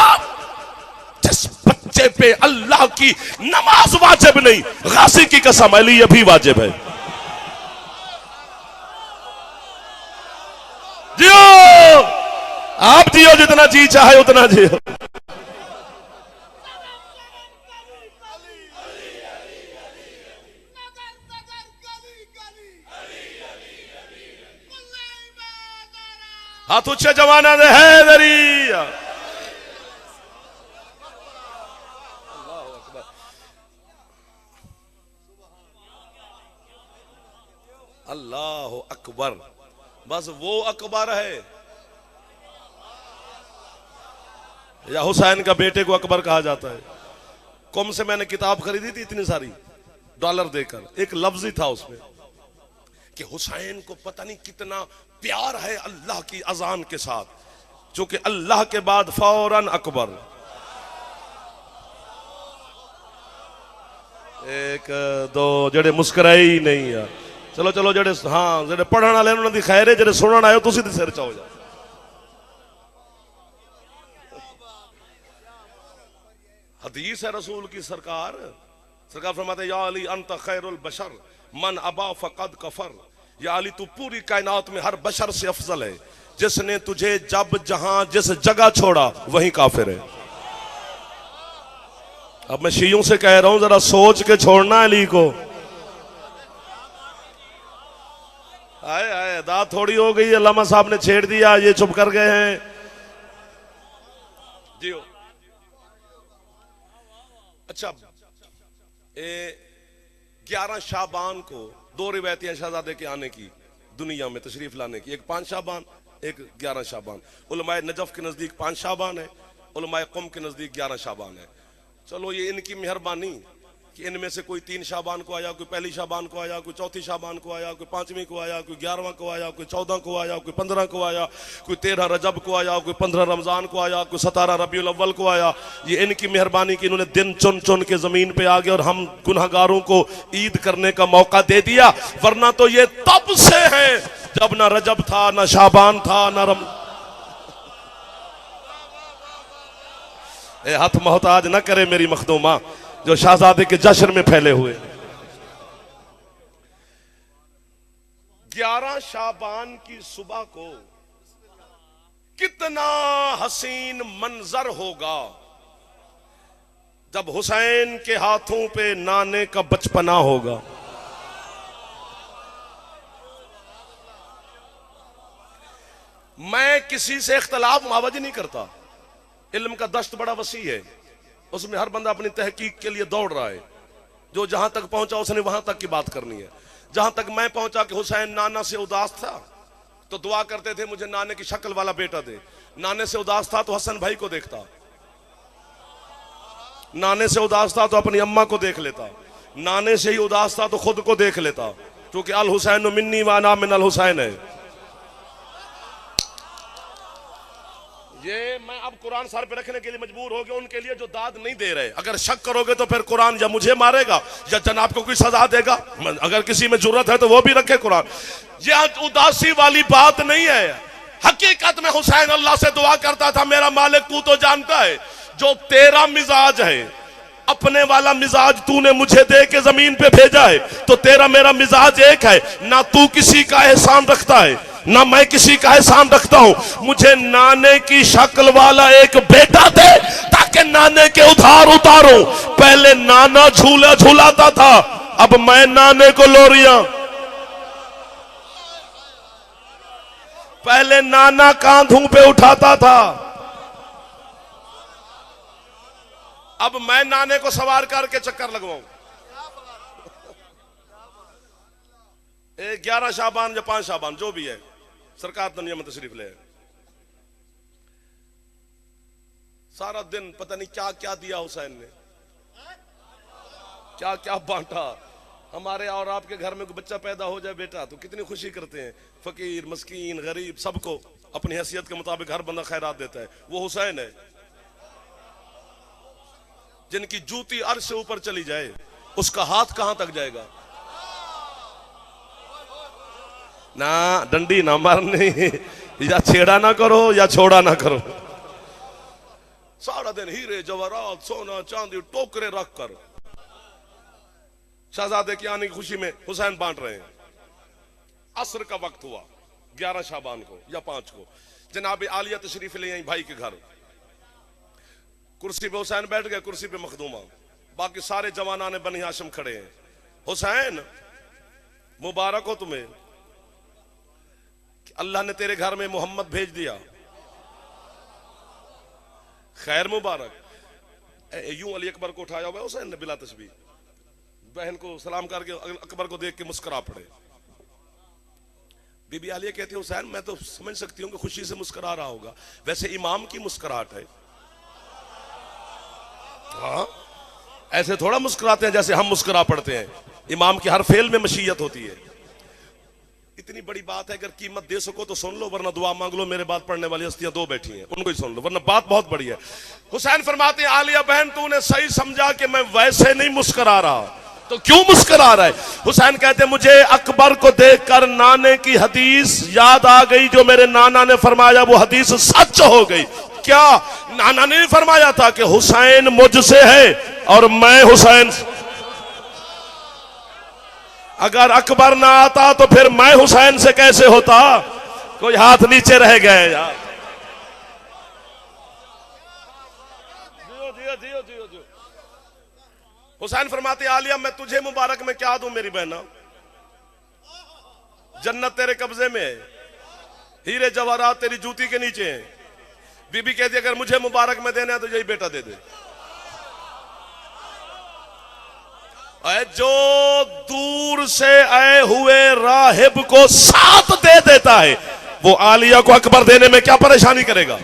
जिस बच्चे पे अल्लाह की नमाज वाजिब नहीं गाजी की कसम अली अभी वाजिब है। जियो आप जियो जितना जी चाहे उतना जियो। हाथ ऊंचे जमाना दे हैदरी। अल्लाह अकबर। बस वो अकबर है या हुसैन का बेटे को अकबर कहा जाता है। कुम से मैंने किताब खरीदी थी इतनी सारी $, देकर। एक लफ्ज ही था उसमें कि हुसैन को पता नहीं कितना प्यार है अल्लाह की अजान के साथ। चूंकि अल्लाह के बाद फौरन अकबर। एक दो जड़े मुस्कुराए ही नहीं यार। चलो चलो जड़े हाँ जड़े पढ़ने वाले उन्होंने दी खैर है जड़े सुनने आए तुसी दी सिर चाहो जा। हदीस है रसूल की। सरकार फरमाते या अली अंत खैरुल बशर मन अबा फकद कफर। या अली तू पूरी कायनात में हर बशर से अफजल है, जिसने तुझे जब जहां जिस जगह छोड़ा वहीं काफिर है। अब मैं शियों से कह रहा हूं जरा सोच के छोड़ना अली को। आए आए दाद थोड़ी हो गई, अल्लामा साहब ने छेड़ दिया, ये चुप कर गए हैं जी। अच्छा 11 शाबान को दो रिवायतें शहजादे के आने की, दुनिया में तशरीफ लाने की, एक 5 शाबान एक 11 शाबान। उलमाए नजफ के नजदीक 5 शाबान है, उलमाए कुम के नजदीक 11 शाबान है। चलो ये इनकी मेहरबानी कि इनमें से कोई 3 शाबान को आया, कोई पहली शाबान को आया, कोई चौथी शाबान को आया, कोई 5वीं को आया, कोई 11वां को आया, कोई 14 को आया, कोई 15 को आया, कोई 13 रजब को आया, कोई 15 रमजान को आया, कोई 17 रबीउल अव्वल को आया। ये इनकी मेहरबानी कि इन्होंने दिन चुन चुन के जमीन पे आ गए और हम गुनहगारों को ईद करने का मौका दे दिया। वरना तो ये तब से है जब ना रजब था, ना शाबान था, ना हाथ मोहताज न करे मेरी मखदूमा जो शहजादे के जश्न में फैले हुए। 11 शाबान की सुबह को कितना हसीन मंजर होगा जब हुसैन के हाथों पे नाने का बचपना होगा। मैं किसी से इख्तलाफ मावज नहीं करता, इल्म का दश्त बड़ा वसी है, उसमें हर बंदा अपनी तहकीक के लिए दौड़ रहा है। जो जहां तक पहुंचा उसने वहां तक की बात करनी है। जहां तक मैं पहुंचा कि हुसैन नाना से उदास था तो दुआ करते थे मुझे नाने की शक्ल वाला बेटा दे। नाने से उदास था तो हसन भाई को देखता, नाने से उदास था तो अपनी अम्मा को देख लेता, नाने से ही उदास था तो खुद को देख लेता, क्योंकि अल हुसैन मिन्नी व अना मिन अल हुसैन है। ये मैं अब कुरान सर पे रखने के लिए मजबूर हो गया उनके लिए जो दाद नहीं दे रहे। अगर शक करोगे तो फिर कुरान या मुझे मारेगा या जनाब को कोई सजा देगा। अगर किसी में जरूरत है तो वो भी रखे कुरान। ये उदासी वाली बात नहीं है। हकीकत में हुसैन अल्लाह से दुआ करता था मेरा मालिक तू तो जानता है जो तेरा मिजाज है, अपने वाला मिजाज तूने मुझे दे के जमीन पे भेजा है, तो तेरा मेरा मिजाज एक है। ना तू किसी का एहसान रखता है ना मैं किसी का एहसान रखता हूं। मुझे नाने की शक्ल वाला एक बेटा दे ताकि नाने के उधार उतारूं। पहले नाना झूला झूलाता था, अब मैं नाने को लोरियां। पहले नाना कांधों पे उठाता था, अब मैं नाने को सवार करके चक्कर लगवाऊं। 11 शाबान या 5 शाबान जो भी है, सरकार दुनिया में तशरीफ ले। सारा दिन पता नहीं क्या क्या दिया हुसैन ने, क्या क्या बांटा। हमारे और आपके घर में कोई बच्चा पैदा हो जाए बेटा तो कितनी खुशी करते हैं। फकीर मस्कीन गरीब सबको अपनी हैसियत के मुताबिक हर बंदा खैरात देता है। वो हुसैन है जिनकी जूती अर्श से ऊपर चली जाए उसका हाथ कहां तक जाएगा। ना डंडी ना मारनी, या छेड़ा ना करो या छोड़ा ना करो। सारा दिन हीरे जवाहरात सोना चांदी टोकरे रख कर शहजादे की आने की खुशी में हुसैन बांट रहे हैं। असर का वक्त हुआ 11 शाबान को या 5 को। जनाब आलिया तशरीफ ले आई भाई के घर। कुर्सी पे हुसैन बैठ गए, कुर्सी पे मखदूमा, बाकी सारे जवाना ने बनी हाशिम खड़े हैं। हुसैन मुबारक हो तुम्हें, अल्लाह ने तेरे घर में मोहम्मद भेज दिया, खैर मुबारक। यूं अली अकबर को उठाया हुआ हुसैन ने बिला तस्बीह, बहन को सलाम करके अकबर को देख के मुस्कुरा पड़े। बीबी आलिया कहती है हुसैन मैं तो समझ सकती हूँ कि खुशी से मुस्कुरा रहा होगा, वैसे इमाम की मुस्कुराहट है। हाँ ऐसे थोड़ा मुस्कुराते हैं जैसे हम मुस्कुरा पड़ते हैं। इमाम की हर फेल में मशीयत होती है। इतनी बड़ी बात है, अगर कीमत दे सको तो सुन लो, वरना दुआ मांग लो। मेरे बात पढ़ने वाली हस्तियां 2 बैठी हैं, उनको ही सुन लो, वरना बात बहुत बड़ी है। हुसैन फरमाते हैं आलिया बहन तूने सही समझा कि मैं वैसे नहीं मुस्कुरा रहा, तो क्यों मुस्कुरा रहा है? हुसैन कहते मुझे अकबर को देखकर नाने की हदीस याद आ गई, जो मेरे नाना ने फरमाया वो हदीस सच हो गई। क्या नाना ने फरमाया था कि हुसैन मुझसे है और मैं हुसैन से। अगर अकबर ना आता तो फिर मैं हुसैन से कैसे होता? कोई हाथ नीचे रह गए यार। जियो जियो जियो जियो जियो। हुसैन फरमाते आलिया मैं तुझे मुबारक में क्या दूं मेरी बहना, जन्नत तेरे कब्जे में है, हीरे जवाहरात तेरी जूती के नीचे हैं। बीबी कहती अगर मुझे मुबारक में देना है तो यही बेटा दे दे। जो दूर से आए हुए राहिब को साथ दे देता है वो आलिया को अकबर देने में क्या परेशानी करेगा?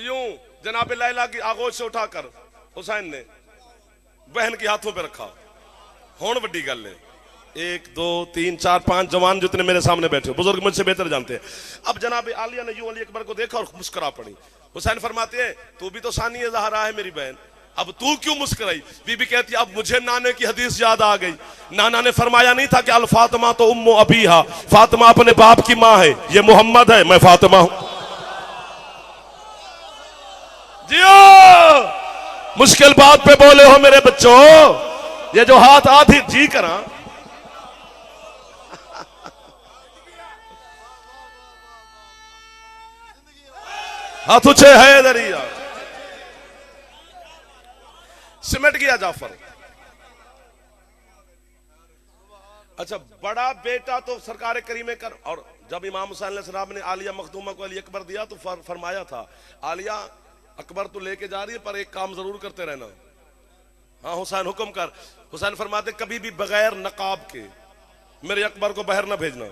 यूं जनाब लैला की आगोश से उठाकर हुसैन ने बहन के हाथों पे रखा। होन बड़ी गल है, 1 2 3 4 5 जवान जितने मेरे सामने बैठे, बुजुर्ग मुझसे बेहतर जानते हैं। अब जनाब आलिया ने यूं अली अकबर को देखा और मुस्कुरा पड़ी। हुसैन फरमाते हैं तू भी तो सानी ज़हरा है मेरी बहन, अब तू क्यों मुस्कुराई? बीबी कहती अब मुझे नाने की हदीस याद आ गई। नाना ने फरमाया नहीं था कि अल फातिमा तो उम्मु अबीहा, फातिमा अपने बाप की मां है, ये मोहम्मद है, मैं फातिमा हूं। जियो मुश्किल बात पे बोले हो मेरे बच्चों, ये जो हाथ आधी जी करा हाथ उछे है दरिया। सिमट गया जाफर। अच्छा बड़ा बेटा तो सरकार करीमे कर। और जब इमाम हुसैन अलैहिस्सलाम ने आलिया मखदूमा को अली अकबर दिया तो फरमाया था आलिया अकबर तो लेके जा रही है पर एक काम जरूर करते रहना। हाँ हुसैन हुक्म कर। हुसैन फरमाते कभी भी बगैर नकाब के मेरे अकबर को बाहर ना भेजना।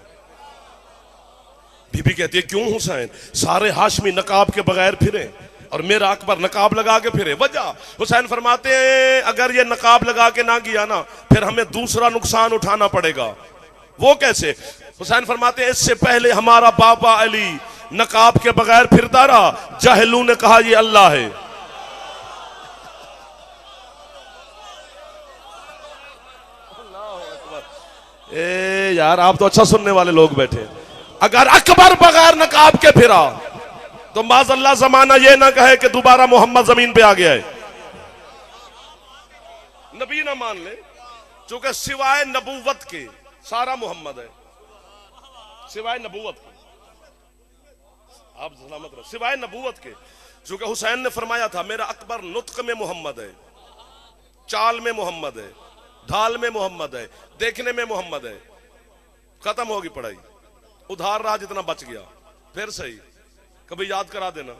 बीबी कहती है क्यों हुसैन, सारे हाशमी नकाब के बगैर फिरे और मेरा अकबर नकाब लगा के फिरे, वजह? हुसैन फरमाते हैं अगर ये नकाब लगा के ना गया ना फिर हमें दूसरा नुकसान उठाना पड़ेगा। वो कैसे? हुसैन फरमाते हैं इससे पहले हमारा बाबा अली नकाब के बगैर फिरता रहा, जहलू ने कहा ये अल्लाह है। ए यार आप तो अच्छा सुनने वाले लोग बैठे। अगर अकबर बगैर नकाब के फिरा तो माज़अल्लाह जमाना ये ना कहे कि दोबारा मोहम्मद जमीन पे आ गया है, नबी ना मान ले। चूंकि सिवाय नबूवत के सारा मोहम्मद है, सिवाय नबूवत के, आप सलामत रहो, सिवाय नबूवत के। चूंकि हुसैन ने फरमाया था मेरा अकबर नुत्क में मोहम्मद है, चाल में मोहम्मद है, ढाल में मोहम्मद है, देखने में मोहम्मद है। खत्म होगी पढ़ाई, उधार रहा जितना बच गया। फिर सही कभी याद करा देना,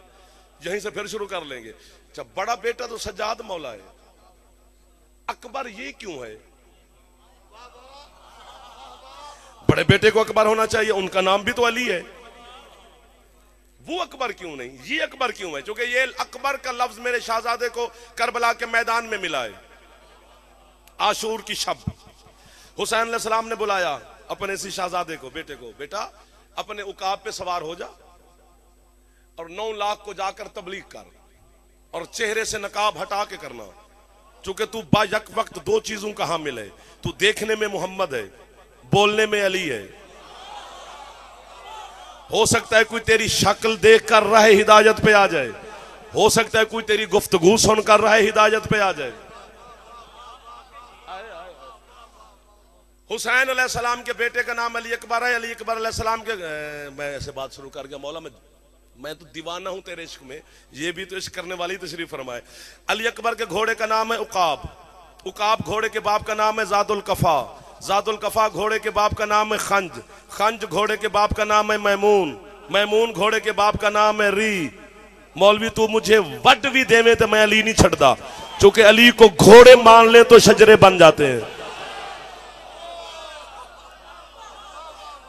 यहीं से फिर शुरू कर लेंगे। जब बड़ा बेटा तो सज्जाद मौला है, अकबर ये क्यों है? बड़े बेटे को अकबर होना चाहिए, उनका नाम भी तो अली है, वो अकबर क्यों नहीं? ये अकबर क्यों है? क्योंकि ये अकबर का लफ्ज मेरे शहजादे को करबला के मैदान में मिला है। आशूर की शब हुसैन अलैहिस्सलाम ने बुलाया अपने इसी शहजादे को, बेटे को, बेटा अपने उकाब पे सवार हो जा और 9 लाख को जाकर तबलीग कर और चेहरे से नकाब हटा के करना। चूंकि तू बायक वक्त 2 चीजों का हामिल है, तू देखने में मोहम्मद है, बोलने में अली है। हो सकता है कोई तेरी शक्ल देख कर राह हिदायत पे आ जाए, हो सकता है कोई तेरी गुफ्तगू सुनकर राह हिदायत पे आ जाए। हुसैन अलैहिस्सलाम के बेटे का नाम अली अकबर है। अली अकबर अलैहिस्सलाम के मैं ऐसे बात शुरू कर गया, मौला मैं तो दीवाना हूं तेरे इश्क में, ये भी तो इश्क करने वाली तशरीफ फरमाए। अली अकबर के घोड़े का नाम है उकाब, उकाब घोड़े के बाप का नाम है जादुल कफा, जादुल कफा घोड़े के बाप का नाम है खंज, खंज घोड़े के बाप का नाम है मैमून, मैमून घोड़े के बाप का नाम है री। मौलवी तू मुझे वड भी देवे तो मैं अली नहीं छड़ता, क्योंकि अली को घोड़े मान ले तो शजरे बन जाते हैं।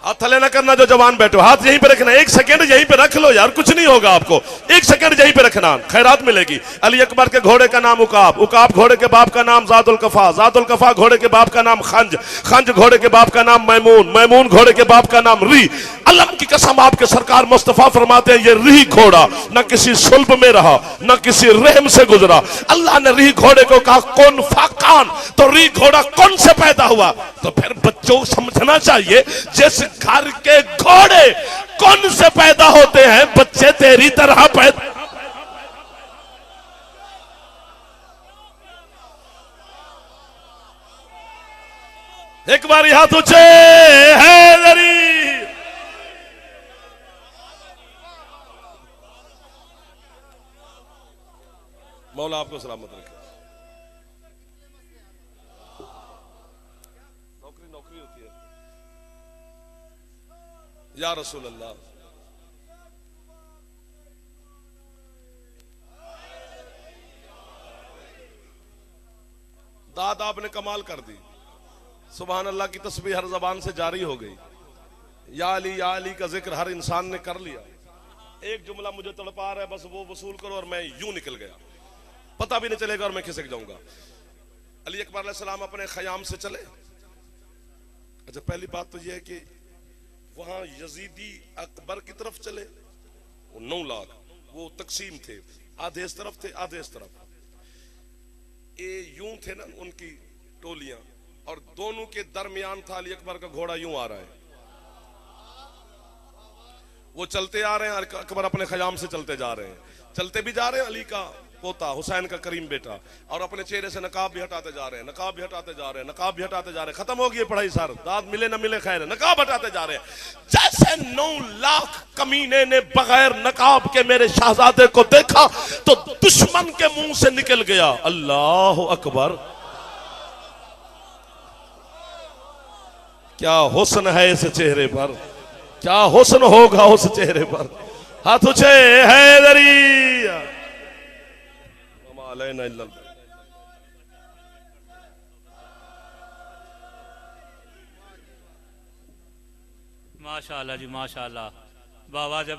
हाथ थले ना करना जो जवान बैठो, हाथ यहीं पे रखना, 1 सेकंड यहीं पे रख लो यार, कुछ नहीं होगा आपको, 1 सेकंड यहीं पे रखना, खैरात मिलेगी। अली अकबर के घोड़े का नाम उकाब, उकाब घोड़े के बाप का नाम जादुल कफा, जादुल कफा घोड़े के बाप का नाम खंज, खंज घोड़े के बाप का नाम मैमून, मैमून घोड़े के बाप का नाम री। अल्लाह की कसम आपके सरकार मुस्तफा फरमाते हैं ये री घोड़ा न किसी सुल्ब में रहा न किसी रहम से गुजरा। अल्लाह ने री घोड़े को कहा कौन फाकान, तो री घोड़ा कौन से पैदा हुआ? तो फिर बच्चों समझना चाहिए जिस घर के घोड़े कौन से पैदा होते हैं, बच्चे तेरी तरह पैदा। एक बार हाथ ऊंचे, हैदरी। मौला आपको सलामत रखे। नौकरी नौकरी होती है या रसूल अल्लाह। दाद आपने कमाल कर दी। सुभान अल्लाह की तस्बीह हर जबान से जारी हो गई। या अली का जिक्र हर इंसान ने कर लिया। एक जुमला मुझे तड़पा रहा है, बस वो वसूल करो और मैं यूं निकल गया, पता भी नहीं चलेगा और मैं खिसक जाऊंगा। अली अकबर अलैहिस्सलाम अपने खयाम से चले। अच्छा, पहली बात तो यह है कि वहां यजीदी अकबर की तरफ चले, वो 9 लाख, वो तकसीम थे, आधे इस तरफ थे आधे इस तरफ। ये यूं थे ना उनकी टोलियां, और दोनों के दरमियान था अली अकबर का घोड़ा यूं आ रहा है। वो चलते आ रहे हैं, अकबर अपने खयाम से चलते जा रहे हैं, चलते भी जा रहे हैं। अली का पोता हुसैन का करीम बेटा, और अपने चेहरे से नकाब भी हटाते जा रहे हैं, नकाब भी हटाते जा रहे हैं, नकाब भी हटाते जा रहे हैं। खत्म हो गई पढ़ाई सर, दाद मिले ना मिले खैर, नकाब हटाते जा रहे हैं। जैसे 9 लाख कमीने ने बगैर नकाब के मेरे शहजादे को देखा तो दुश्मन के मुंह से निकल गया, अल्लाह अकबर। क्या हुस्न है इस चेहरे पर, क्या हुस्न होगा उस चेहरे पर। हाथ ऊंचे, हैदरी। माशाअल्लाह जी माशाअल्लाह। बाबा जब